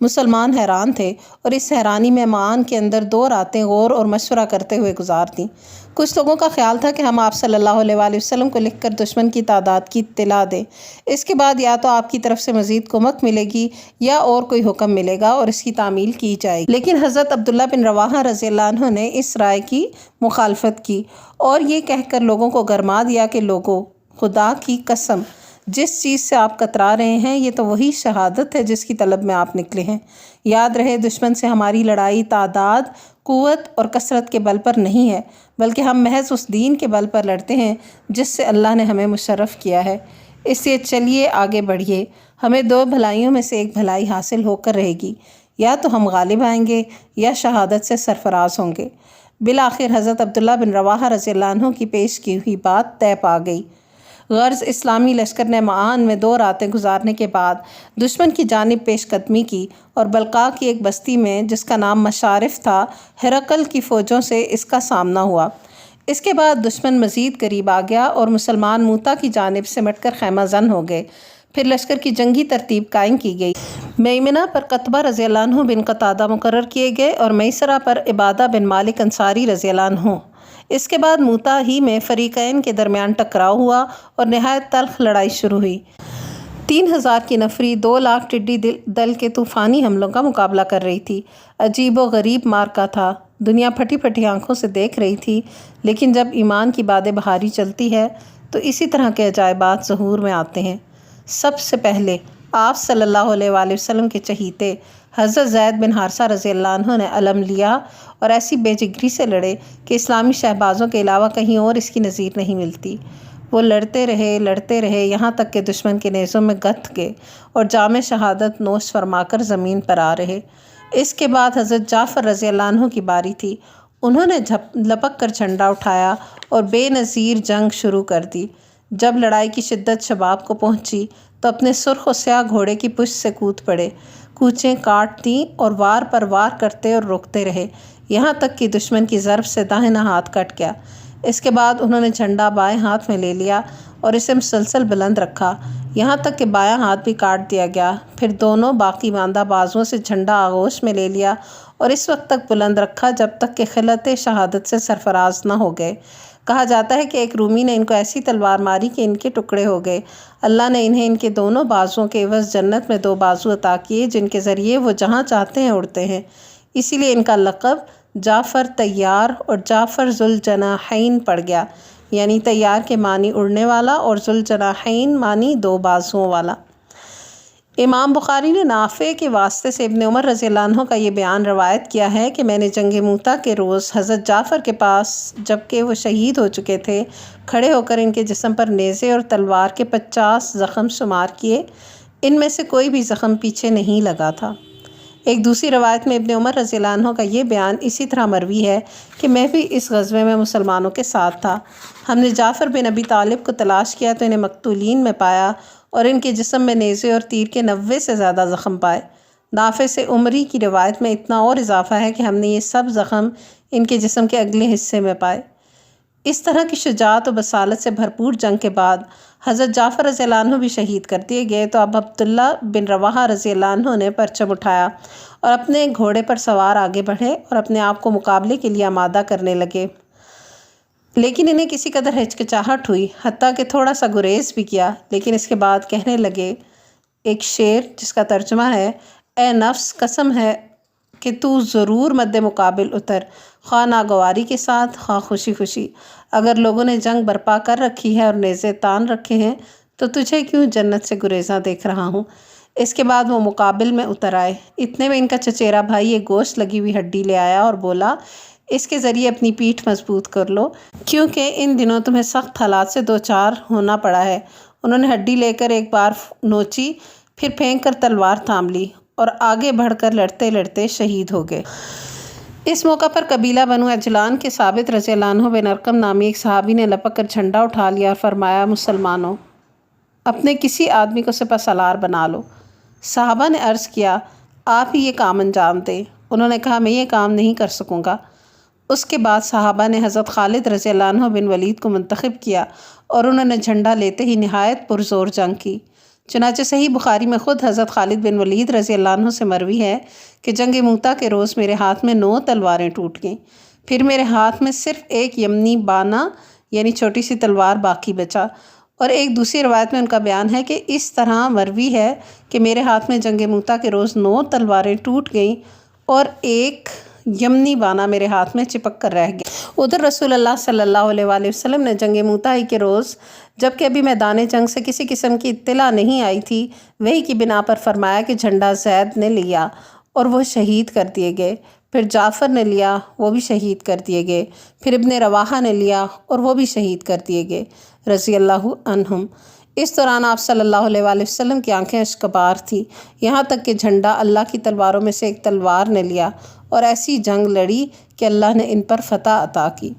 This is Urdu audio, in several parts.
مسلمان حیران تھے اور اس حیرانی میں معان کے اندر 2 راتیں غور اور مشورہ کرتے ہوئے گزار دیں۔ کچھ لوگوں کا خیال تھا کہ ہم آپ صلی اللہ علیہ وآلہ وسلم کو لکھ کر دشمن کی تعداد کی اطلاع دیں، اس کے بعد یا تو آپ کی طرف سے مزید کمک ملے گی یا اور کوئی حکم ملے گا اور اس کی تعمیل کی جائے گی۔ لیکن حضرت عبداللہ بن رواحہ رضی اللہ عنہ نے اس رائے کی مخالفت کی اور یہ کہہ کر لوگوں کو گرما دیا کہ لوگوں، خدا کی قسم، جس چیز سے آپ کترا رہے ہیں یہ تو وہی شہادت ہے جس کی طلب میں آپ نکلے ہیں۔ یاد رہے دشمن سے ہماری لڑائی تعداد، قوت اور کثرت کے بل پر نہیں ہے، بلکہ ہم محض اس دین کے بل پر لڑتے ہیں جس سے اللہ نے ہمیں مشرف کیا ہے۔ اس لیے چلیے آگے بڑھیے، ہمیں 2 بھلائیوں میں سے ایک بھلائی حاصل ہو کر رہے گی، یا تو ہم غالب آئیں گے یا شہادت سے سرفراز ہوں گے۔ بالآخر حضرت عبداللہ بن رواحہ رضی اللہ عنہ کی پیش کی ہوئی بات طے پا گئی۔ غرض اسلامی لشکر نے معان میں 2 راتیں گزارنے کے بعد دشمن کی جانب پیش قدمی کی اور بلقاء کی ایک بستی میں جس کا نام مشارف تھا، ہرقل کی فوجوں سے اس کا سامنا ہوا۔ اس کے بعد دشمن مزید قریب آ گیا اور مسلمان موتا کی جانب سمٹ کر خیمہ زن ہو گئے۔ پھر لشکر کی جنگی ترتیب قائم کی گئی۔ میمنہ پر قطبہ رضی اللہ عنہ بن قتادہ مقرر کیے گئے اور میسرہ پر عبادہ بن مالک انصاری رضی اللہ عنہ۔ اس کے بعد موتا ہی میں فریقین کے درمیان ٹکراؤ ہوا اور نہایت تلخ لڑائی شروع ہوئی۔ 3000 کی نفری 2 لاکھ ٹڈی دل کے طوفانی حملوں کا مقابلہ کر رہی تھی۔ عجیب و غریب مارکا تھا، دنیا پھٹی پھٹی آنکھوں سے دیکھ رہی تھی، لیکن جب ایمان کی باد بہاری چلتی ہے تو اسی طرح کے عجائبات ظہور میں آتے ہیں۔ سب سے پہلے آپ صلی اللہ علیہ وآلہ وسلم کے چہیتے حضرت زید بن حارثہ رضی اللہ عنہ نے علم لیا اور ایسی بے جگری سے لڑے کہ اسلامی شہبازوں کے علاوہ کہیں اور اس کی نظیر نہیں ملتی۔ وہ لڑتے رہے یہاں تک کہ دشمن کے نیزوں میں گتھ گئے اور جام شہادت نوش فرما کر زمین پر آ رہے۔ اس کے بعد حضرت جعفر رضی اللہ عنہ کی باری تھی۔ انہوں نے لپک کر جھنڈا اٹھایا اور بے نظیر جنگ شروع کر دی۔ جب لڑائی کی شدت شباب کو پہنچی تو اپنے سرخ و سیاہ گھوڑے کی پشت سے کود پڑے، کوچیں کاٹ دیں اور وار پر وار کرتے اور روکتے رہے، یہاں تک کہ دشمن کی ضرب سے داہنا ہاتھ کٹ گیا۔ اس کے بعد انہوں نے جھنڈا بائیں ہاتھ میں لے لیا اور اسے مسلسل بلند رکھا، یہاں تک کہ بایاں ہاتھ بھی کاٹ دیا گیا۔ پھر دونوں باقی ماندہ بازوؤں سے جھنڈا آغوش میں لے لیا اور اس وقت تک بلند رکھا جب تک کہ خلعت شہادت سے سرفراز نہ ہو گئے۔ کہا جاتا ہے کہ ایک رومی نے ان کو ایسی تلوار ماری کہ ان کے ٹکڑے ہو گئے۔ اللہ نے انہیں ان کے دونوں بازوؤں کے عوض جنت میں 2 بازو عطا کیے جن کے ذریعے وہ جہاں چاہتے ہیں اڑتے ہیں، اسی لیے ان کا لقب جعفر طیار اور جعفر ذوالجناحین پڑ گیا، یعنی طیار کے معنی اڑنے والا اور ذوالجناحین معنی 2 بازوؤں والا۔ امام بخاری نے نافع کے واسطے سے ابن عمر رضی اللہ عنہ کا یہ بیان روایت کیا ہے کہ میں نے جنگ موتا کے روز حضرت جعفر کے پاس جبکہ وہ شہید ہو چکے تھے کھڑے ہو کر ان کے جسم پر نیزے اور تلوار کے 50 زخم شمار کیے، ان میں سے کوئی بھی زخم پیچھے نہیں لگا تھا۔ ایک دوسری روایت میں ابن عمر رضی اللہ عنہ کا یہ بیان اسی طرح مروی ہے کہ میں بھی اس غزوے میں مسلمانوں کے ساتھ تھا۔ ہم نے جعفر بن ابی طالب کو تلاش کیا تو انہیں مقتولین میں پایا اور ان کے جسم میں نیزے اور تیر کے 90 سے زیادہ زخم پائے۔ نافع سے عمری کی روایت میں اتنا اور اضافہ ہے کہ ہم نے یہ سب زخم ان کے جسم کے اگلے حصے میں پائے۔ اس طرح کی شجاعت و بصالت سے بھرپور جنگ کے بعد حضرت جعفر رضی اللہ عنہ بھی شہید کر دیے گئے تو اب عبداللہ بن رواحہ رضی اللہ عنہ نے پرچم اٹھایا اور اپنے گھوڑے پر سوار آگے بڑھے اور اپنے آپ کو مقابلے کے لیے آمادہ کرنے لگے، لیکن انہیں کسی قدر ہچکچاہٹ ہوئی، حتیٰ کہ تھوڑا سا گریز بھی کیا، لیکن اس کے بعد کہنے لگے ایک شعر جس کا ترجمہ ہے: اے نفس قسم ہے کہ تو ضرور مد مقابل اتر، خواہ ناگواری کے ساتھ خواہ خوشی خوشی۔ اگر لوگوں نے جنگ برپا کر رکھی ہے اور نیزے تان رکھے ہیں تو تجھے کیوں جنت سے گریزاں دیکھ رہا ہوں۔ اس کے بعد وہ مقابل میں اتر آئے۔ اتنے میں ان کا چچیرا بھائی ایک گوشت لگی ہوئی ہڈی لے آیا اور بولا، اس کے ذریعے اپنی پیٹھ مضبوط کر لو، کیونکہ ان دنوں تمہیں سخت حالات سے دوچار ہونا پڑا ہے۔ انہوں نے ہڈی لے کر ایک بار نوچی، پھر پھینک کر تلوار تھام لی اور آگے بڑھ کر لڑتے لڑتے شہید ہو گئے۔ اس موقع پر قبیلہ بنو عجلان کے ثابت رضی اللہ عنہ بن ارقم نامی ایک صحابی نے لپک کر جھنڈا اٹھا لیا اور فرمایا، مسلمانوں، اپنے کسی آدمی کو سپہ سالار بنا لو۔ صحابہ نے عرض کیا، آپ ہی یہ کام انجام دیں۔ انہوں نے کہا، میں یہ کام نہیں کر سکوں گا۔ اس کے بعد صحابہ نے حضرت خالد رضی اللہ عنہ بن ولید کو منتخب کیا اور انہوں نے جھنڈا لیتے ہی نہایت پرزور جنگ کی۔ چنانچہ صحیح بخاری میں خود حضرت خالد بن ولید رضی اللہ عنہ سے مروی ہے کہ جنگ موتا کے روز میرے ہاتھ میں 9 تلواریں ٹوٹ گئیں، پھر میرے ہاتھ میں صرف ایک یمنی بانا یعنی چھوٹی سی تلوار باقی بچا۔ اور ایک دوسری روایت میں ان کا بیان ہے کہ اس طرح مروی ہے کہ میرے ہاتھ میں جنگ موتا کے روز 9 تلواریں ٹوٹ گئیں اور ایک یمنی بانا میرے ہاتھ میں چپک کر رہ گیا۔ ادھر رسول اللہ صلی اللہ علیہ وآلہ وسلم نے جنگ موتا ہی کے روز، جبکہ ابھی میدان جنگ سے کسی قسم کی اطلاع نہیں آئی تھی، وحی کی بنا پر فرمایا کہ جھنڈا زید نے لیا اور وہ شہید کر دیے گئے، پھر جعفر نے لیا، وہ بھی شہید کر دیے گئے، پھر ابن رواحہ نے لیا اور وہ بھی شہید کر دیے گئے رضی اللہ عنہم۔ اس دوران آپ صلی اللہ علیہ وآلہ وسلم کی آنکھیں اشکبار تھیں، یہاں تک کہ جھنڈا اللہ کی تلواروں میں سے ایک تلوار نے لیا اور ایسی جنگ لڑی کہ اللہ نے ان پر فتح عطا کی۔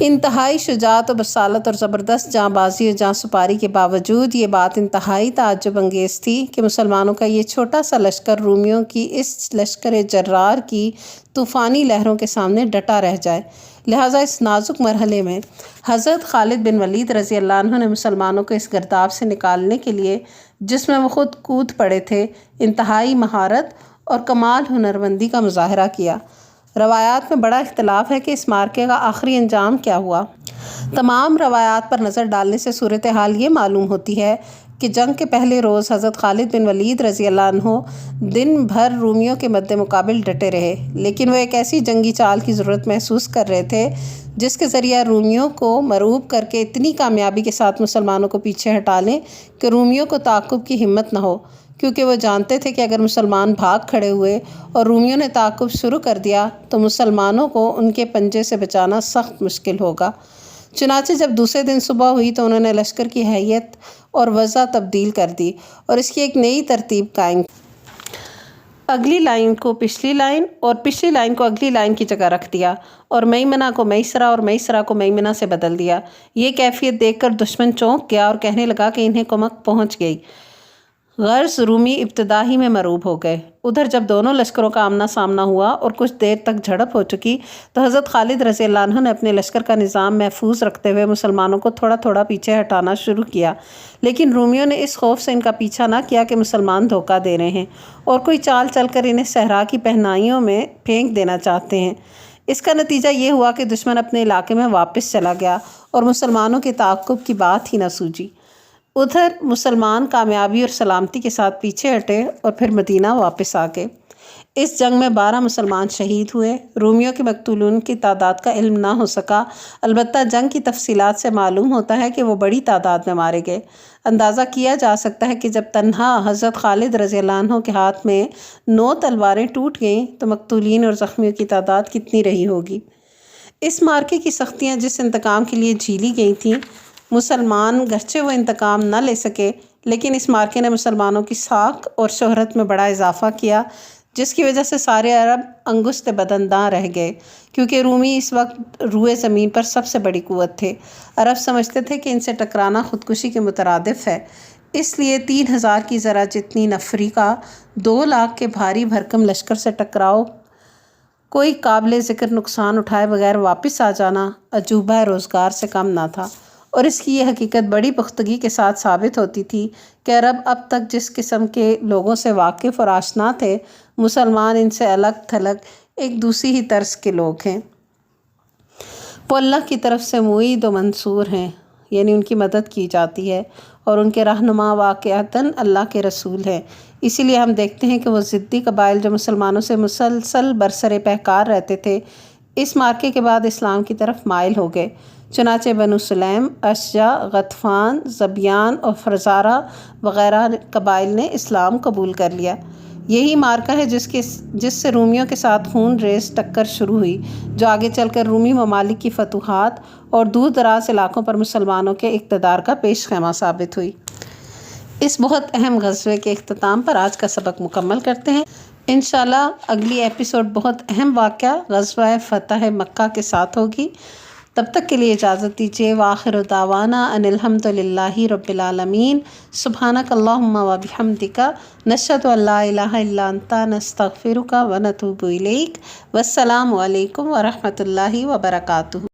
انتہائی شجاعت و بصالت اور زبردست جاں بازی و جاں سپاری کے باوجود یہ بات انتہائی تعجب انگیز تھی کہ مسلمانوں کا یہ چھوٹا سا لشکر رومیوں کی اس لشکر جرار کی طوفانی لہروں کے سامنے ڈٹا رہ جائے۔ لہٰذا اس نازک مرحلے میں حضرت خالد بن ولید رضی اللہ عنہ نے مسلمانوں کو اس گرداب سے نکالنے کے لیے، جس میں وہ خود کود پڑے تھے، انتہائی مہارت اور کمال ہنرمندی کا مظاہرہ کیا۔ روایات میں بڑا اختلاف ہے کہ اس معرکے کا آخری انجام کیا ہوا۔ تمام روایات پر نظر ڈالنے سے صورتحال یہ معلوم ہوتی ہے کہ جنگ کے پہلے روز حضرت خالد بن ولید رضی اللہ عنہ دن بھر رومیوں کے مد مقابل ڈٹے رہے، لیکن وہ ایک ایسی جنگی چال کی ضرورت محسوس کر رہے تھے جس کے ذریعہ رومیوں کو مرعوب کر کے اتنی کامیابی کے ساتھ مسلمانوں کو پیچھے ہٹا لیں کہ رومیوں کو تعاقب کی ہمت نہ ہو، کیونکہ وہ جانتے تھے کہ اگر مسلمان بھاگ کھڑے ہوئے اور رومیوں نے تعاقب شروع کر دیا تو مسلمانوں کو ان کے پنجے سے بچانا سخت مشکل ہوگا۔ چنانچہ جب دوسرے دن صبح ہوئی تو انہوں نے لشکر کی ہیئت اور وضع تبدیل کر دی اور اس کی ایک نئی ترتیب قائم کی۔ اگلی لائن کو پچھلی لائن اور پچھلی لائن کو اگلی لائن کی جگہ رکھ دیا اور میمنہ کو میسرہ اور میسرہ کو میمنہ سے بدل دیا۔ یہ کیفیت دیکھ کر دشمن چونک گیا اور کہنے لگا کہ انہیں کمک پہنچ گئی۔ غرض رومی ابتدا ہی میں مرعوب ہو گئے۔ ادھر جب دونوں لشکروں کا آمنا سامنا ہوا اور کچھ دیر تک جھڑپ ہو چکی تو حضرت خالد رضی اللہ عنہ نے اپنے لشکر کا نظام محفوظ رکھتے ہوئے مسلمانوں کو تھوڑا تھوڑا پیچھے ہٹانا شروع کیا، لیکن رومیوں نے اس خوف سے ان کا پیچھا نہ کیا کہ مسلمان دھوکہ دے رہے ہیں اور کوئی چال چل کر انہیں صحرا کی پہنائیوں میں پھینک دینا چاہتے ہیں۔ اس کا نتیجہ یہ ہوا کہ دشمن اپنے علاقے میں واپس چلا گیا اور مسلمانوں کے تعاقب کی بات ہی نہ سوجی۔ ادھر مسلمان کامیابی اور سلامتی کے ساتھ پیچھے ہٹے اور پھر مدینہ واپس آ گئے۔ اس جنگ میں 12 مسلمان شہید ہوئے۔ رومیوں کے مقتولون کی تعداد کا علم نہ ہو سکا، البتہ جنگ کی تفصیلات سے معلوم ہوتا ہے کہ وہ بڑی تعداد میں مارے گئے۔ اندازہ کیا جا سکتا ہے کہ جب تنہا حضرت خالد رضی اللہ عنہ کے ہاتھ میں 9 تلواریں ٹوٹ گئیں تو مقتولین اور زخمیوں کی تعداد کتنی رہی ہوگی۔ اس معرکے کی سختیاں جس انتقام کے لیے جھیلی گئی تھیں، مسلمان گرچہ وہ انتقام نہ لے سکے، لیکن اس معرکے نے مسلمانوں کی ساکھ اور شہرت میں بڑا اضافہ کیا، جس کی وجہ سے سارے عرب انگشت بدنداں رہ گئے، کیونکہ رومی اس وقت روئے زمین پر سب سے بڑی قوت تھے۔ عرب سمجھتے تھے کہ ان سے ٹکرانا خودکشی کے مترادف ہے، اس لیے 3000 کی ذرا جتنی نفری کا 2 لاکھ کے بھاری بھرکم لشکر سے ٹکراؤ، کوئی قابل ذکر نقصان اٹھائے بغیر واپس آ جانا عجوبہ روزگار سے کم نہ تھا۔ اور اس کی یہ حقیقت بڑی پختگی کے ساتھ ثابت ہوتی تھی کہ عرب اب تک جس قسم کے لوگوں سے واقف اور آشنا تھے، مسلمان ان سے الگ تھلگ ایک دوسری ہی طرز کے لوگ ہیں۔ وہ اللہ کی طرف سے معید و منصور ہیں، یعنی ان کی مدد کی جاتی ہے، اور ان کے رہنما واقعتاً اللہ کے رسول ہیں۔ اسی لیے ہم دیکھتے ہیں کہ وہ ضدی قبائل جو مسلمانوں سے مسلسل برسر پیکار رہتے تھے، اس معرکے کے بعد اسلام کی طرف مائل ہو گئے۔ چنانچہ بنو سلیم، اشجع، غطفان، زبیان اور فزارہ وغیرہ قبائل نے اسلام قبول کر لیا۔ یہی معرکہ ہے جس سے رومیوں کے ساتھ خون ریز ٹکر شروع ہوئی، جو آگے چل کر رومی ممالک کی فتوحات اور دور دراز علاقوں پر مسلمانوں کے اقتدار کا پیش خیمہ ثابت ہوئی۔ اس بہت اہم غزوے کے اختتام پر آج کا سبق مکمل کرتے ہیں۔ انشاءاللہ اگلی ایپیسوڈ بہت اہم واقعہ غزوہ فتح مکہ کے ساتھ ہوگی۔ تب تک کے لیے اجازت دیجیے۔ وآخر دعوانا ان الحمد للہ رب العالمین۔ سبحانک اللہم و بحمدک، نشہد ان لا الہ الا انت، نستغفرک و نتوب الیک۔ والسلام علیکم ورحمۃ اللہ وبرکاتہ۔